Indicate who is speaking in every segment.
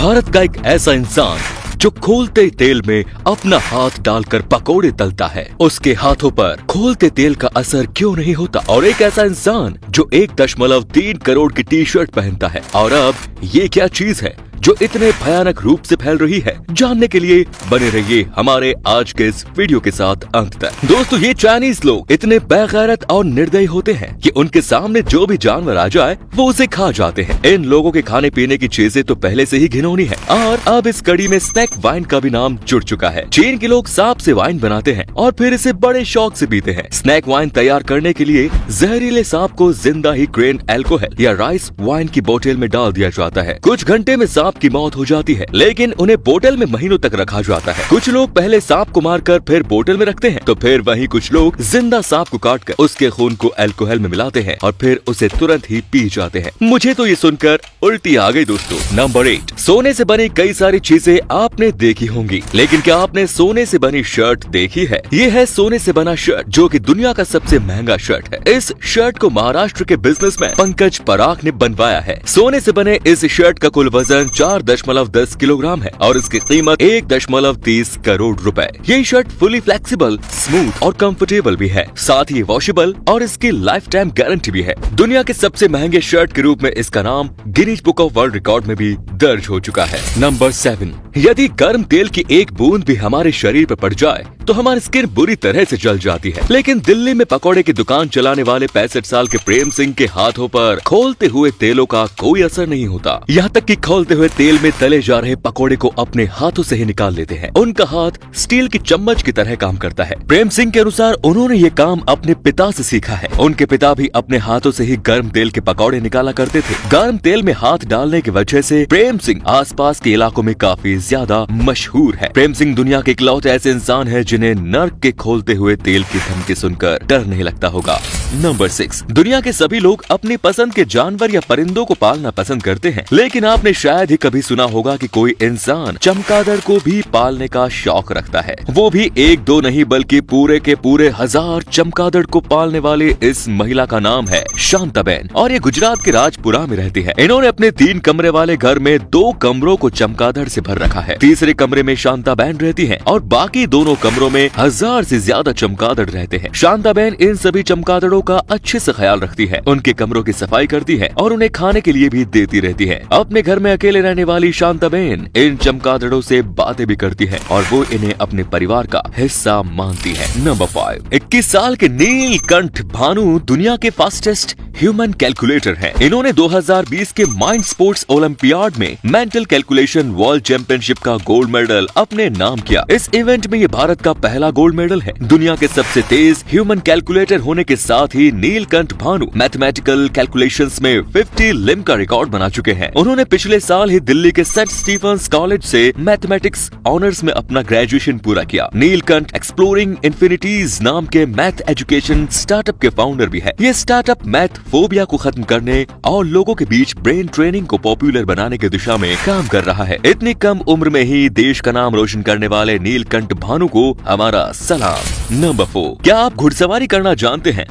Speaker 1: भारत का एक ऐसा इंसान जो खोलते तेल में अपना हाथ डालकर पकोड़े तलता है, उसके हाथों पर खोलते तेल का असर क्यों नहीं होता। और एक ऐसा इंसान जो 1.3 करोड़ की टी शर्ट पहनता है। और अब ये क्या चीज है जो इतने भयानक रूप से फैल रही है, जानने के लिए बने रहिए हमारे आज के इस वीडियो के साथ अंत तक। दोस्तों, ये चाइनीज लोग इतने बेगैरत और निर्दयी होते हैं कि उनके सामने जो भी जानवर आ जाए वो उसे खा जाते हैं। इन लोगों के खाने पीने की चीजें तो पहले से ही घिनौनी है और अब इस कड़ी में स्नैक वाइन का भी नाम जुड़ चुका है। चीन के लोग सांप से वाइन बनाते हैं और फिर इसे बड़े शौक से पीते हैं। स्नैक वाइन तैयार करने के लिए जहरीले सांप को जिंदा ही ग्रेन अल्कोहल या राइस वाइन की बोतल में डाल दिया जाता है। कुछ घंटे में सांप की मौत हो जाती है, लेकिन उन्हें बोतल में महीनों तक रखा जाता है। कुछ लोग पहले सांप को मारकर फिर बोतल में रखते हैं, तो फिर वहीं कुछ लोग जिंदा सांप को काटकर उसके खून को अल्कोहल में मिलाते हैं और फिर उसे तुरंत ही पी जाते हैं। मुझे तो ये सुनकर उल्टी आ गई। दोस्तों, नंबर 8, सोने से बनी कई सारी चीजें आपने देखी होंगी, लेकिन क्या आपने सोने से बनी शर्ट देखी है? ये है सोने से बना शर्ट, जो कि दुनिया का सबसे महंगा शर्ट है। इस शर्ट को महाराष्ट्र के बिजनेसमैन पंकज पराग ने बनवाया है। सोने से बने इस शर्ट का कुल वजन 4.10 किलोग्राम है और इसकी कीमत 1.30 करोड़ रुपए। ये शर्ट फुली फ्लेक्सिबल, स्मूथ और कंफर्टेबल भी है, साथ ही वॉशेबल और इसकी लाइफ टाइम गारंटी भी है। दुनिया के सबसे महंगे शर्ट के रूप में इसका नाम Guinness book of world record में भी दर्ज हो चुका है। नंबर 7, यदि गर्म तेल की एक बूंद भी हमारे शरीर पर पड़ जाए तो हमारी स्किन बुरी तरह से जल जाती है, लेकिन दिल्ली में पकौड़े की दुकान चलाने वाले 65 साल के प्रेम सिंह के हाथों पर खोलते हुए तेलों का कोई असर नहीं होता। यहाँ तक कि खोलते हुए तेल में तले जा रहे पकौड़े को अपने हाथों से ही निकाल लेते हैं। उनका हाथ स्टील की चम्मच की तरह काम करता है। प्रेम सिंह के अनुसार उन्होंने ये काम अपने पिता से सीखा है। उनके पिता भी अपने हाथों से ही गर्म तेल के पकौड़े निकाला करते थे। गर्म तेल में हाथ डालने की वजह से प्रेम सिंह आसपास के इलाकों में काफी ज्यादा मशहूर है। प्रेम सिंह दुनिया के इकलौते ऐसे इंसान है जिन्हें नर्क के खोलते हुए तेल की धमकी सुनकर डर नहीं लगता होगा। नंबर 6, दुनिया के सभी लोग अपनी पसंद के जानवर या परिंदों को पालना पसंद करते हैं, लेकिन आपने शायद ही कभी सुना होगा कि कोई इंसान चमगादड़ को भी पालने का शौक रखता है। वो भी 1-2 नहीं बल्कि पूरे के पूरे 1000 चमगादड़ को पालने वाले इस महिला का नाम है शांताबेन और ये गुजरात के राजपुरा में रहती है। इन्होंने अपने 3 कमरे वाले घर में 2 कमरों को चमगादड़ से भर रखा है। तीसरे कमरे में शांताबेन रहती है और बाकी दोनों कमरों में 1000 से ज्यादा चमगादड़ रहते हैं। शांताबेन इन सभी चमगादड़ों का अच्छे से ख्याल रखती है, उनके कमरों की सफाई करती है और उन्हें खाने के लिए भी देती रहती है। अपने घर में अकेले रहने वाली शांताबेन इन चमगादड़ों से बातें भी करती है और वो इन्हें अपने परिवार का हिस्सा मानती है। नंबर 5, 21 साल के नीलकंठ भानु दुनिया के फास्टेस्ट ह्यूमन कैलकुलेटर हैं। इन्होंने 2020 के माइंड स्पोर्ट्स ओलंपियाड में मेंटल कैलकुलेशन वर्ल्ड चैंपियनशिप का गोल्ड मेडल अपने नाम किया। इस इवेंट में ये भारत का पहला गोल्ड मेडल है। दुनिया के सबसे तेज ह्यूमन कैलकुलेटर होने के साथ ही नीलकंठ भानु मैथमेटिकल कैलकुलेशंस में 50 लिम का रिकॉर्ड बना चुके हैं। उन्होंने पिछले साल ही दिल्ली के सेंट स्टीफेंस कॉलेज से मैथमेटिक्स ऑनर्स में अपना ग्रेजुएशन पूरा किया। नीलकंठ एक्सप्लोरिंग इन्फिनिटीज नाम के मैथ एजुकेशन स्टार्टअप के फाउंडर भी है। ये स्टार्टअप मैथ फोबिया को खत्म करने और लोगों के बीच ब्रेन ट्रेनिंग को पॉपुलर बनाने की दिशा में काम कर रहा है। इतनी कम उम्र में ही देश का नाम रोशन करने वाले नीलकंठ भानु को हमारा सलाम। नंबर 4, क्या आप घुड़सवारी करना जानते हैं?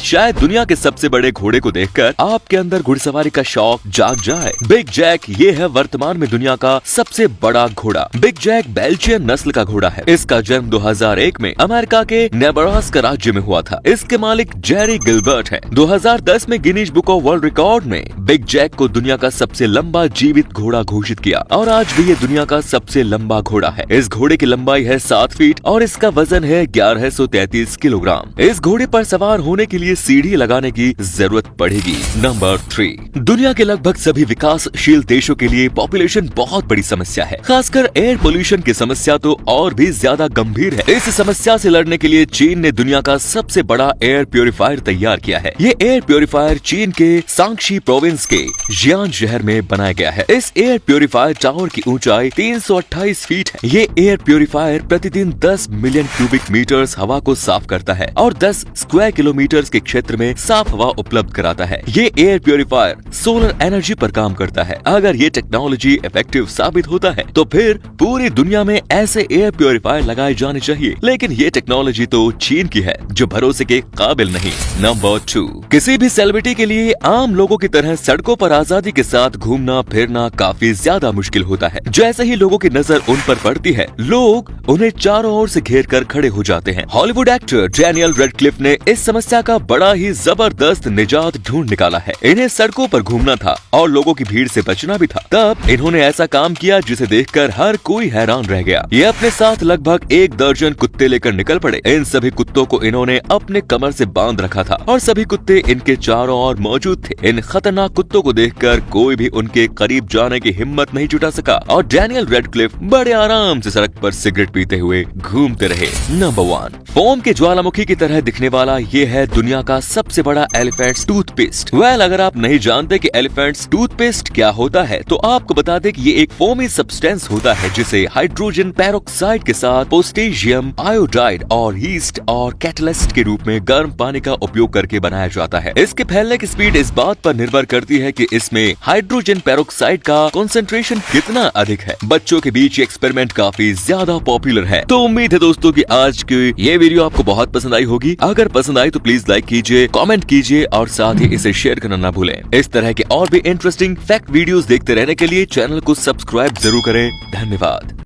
Speaker 1: शायद दुनिया के सबसे बड़े घोड़े को देखकर आपके अंदर घुड़सवारी का शौक जाग जाए। बिग जैक ये है वर्तमान में दुनिया का सबसे बड़ा घोड़ा। बिग जैक बेल्जियन नस्ल का घोड़ा है। इसका जन्म 2001 में अमेरिका के नेब्रास्का राज्य में हुआ था। इसके मालिक जेरी गिलबर्ट है। 2010 में Guinness book of world record में बिग जैक को दुनिया का सबसे लंबा जीवित घोड़ा घोषित किया और आज भी ये दुनिया का सबसे लंबा घोड़ा है। इस घोड़े की लंबाई है 7 फीट और इसका वजन है 1133 किलोग्राम। इस घोड़े पर सवार होने के लिए सीढ़ी लगाने की जरूरत पड़ेगी। नंबर 3, दुनिया के लगभग सभी विकासशील देशों के लिए पॉपुलेशन बहुत बड़ी समस्या है। खासकर एयर पोल्यूशन की समस्या तो और भी ज्यादा गंभीर है। इस समस्या से लड़ने के लिए चीन ने दुनिया का सबसे बड़ा एयर प्योरीफायर तैयार किया है। ये एयर प्योरीफायर चीन के सांक्षी प्रोविंस के जियान शहर में बनाया गया है। इस एयर प्योरीफायर टावर की ऊंचाई 328 फीट है। ये एयर प्योरीफायर प्रतिदिन 10 10 मिलियन क्यूबिक मीटर्स हवा को साफ करता है और 10 स्क्वायर किलोमीटर के क्षेत्र में साफ हवा उपलब्ध कराता है। ये एयर प्योरीफायर सोलर एनर्जी पर काम करता है। अगर ये टेक्नोलॉजी इफेक्टिव साबित होता है तो फिर पूरी दुनिया में ऐसे एयर प्योरीफायर लगाए जाने चाहिए, लेकिन ये टेक्नोलॉजी तो चीन की है जो भरोसे के काबिल नहीं। नंबर 2, किसी भी सेलिब्रिटी के लिए आम लोगों की तरह सड़कों पर आजादी के साथ घूमना फिरना काफी ज्यादा मुश्किल होता है। जैसे ही लोगों की नजर उन पर पड़ती है, लोग उन्हें चारों ओर से घेर कर खड़े हो जाते हैं। हॉलीवुड एक्टर डैनियल रेडक्लिफ ने इस समस्या का बड़ा ही जबरदस्त निजात ढूंढ निकाला है। इन्हें सड़कों पर घूमना था और लोगों की भीड़ से बचना भी था। तब इन्होंने ऐसा काम किया जिसे देखकर हर कोई हैरान रह गया। ये अपने साथ लगभग 1 दर्जन कुत्ते लेकर निकल पड़े। इन सभी कुत्तों को इन्होंने अपने कमर से बांध रखा था और सभी कुत्ते इनके चारों ओर मौजूद थे। इन खतरनाक कुत्तों को देखकर कोई भी उनके करीब जाने की हिम्मत नहीं जुटा सका और डैनियल रेडक्लिफ बड़े आराम से सड़क पर सिगरेट पीते हुए घूमते रहे। नंबर 1, फोम के ज्वालामुखी की तरह दिखने वाला ये है दुनिया का सबसे बड़ा एलिफेंट्स टूथपेस्ट। अगर आप नहीं जानते कि एलिफेंट्स टूथपेस्ट क्या होता है तो आपको बता दें कि ये एक फोमी सब्सटेंस होता है जिसे हाइड्रोजन पेरोक्साइड के साथ पोटेशियम आयोडाइड और यीस्ट और कैटलिस्ट के रूप में गर्म पानी का उपयोग करके बनाया जाता है। इसके फैलने की स्पीड इस बात पर निर्भर करती है कि इसमें हाइड्रोजन पेरोक्साइड का कंसंट्रेशन कितना अधिक है। बच्चों के बीच ये एक्सपेरिमेंट काफी ज्यादा पॉपुलर है। तो उम्मीद है दोस्तों कि आज की ये वीडियो आपको बहुत पसंद आई होगी। अगर पसंद आई तो प्लीज लाइक कीजिए, कमेंट कीजिए और साथ ही इसे शेयर करना ना भूलें। इस तरह के और भी इंटरेस्टिंग फैक्ट वीडियोस देखते रहने के लिए चैनल को सब्सक्राइब जरूर करें। धन्यवाद।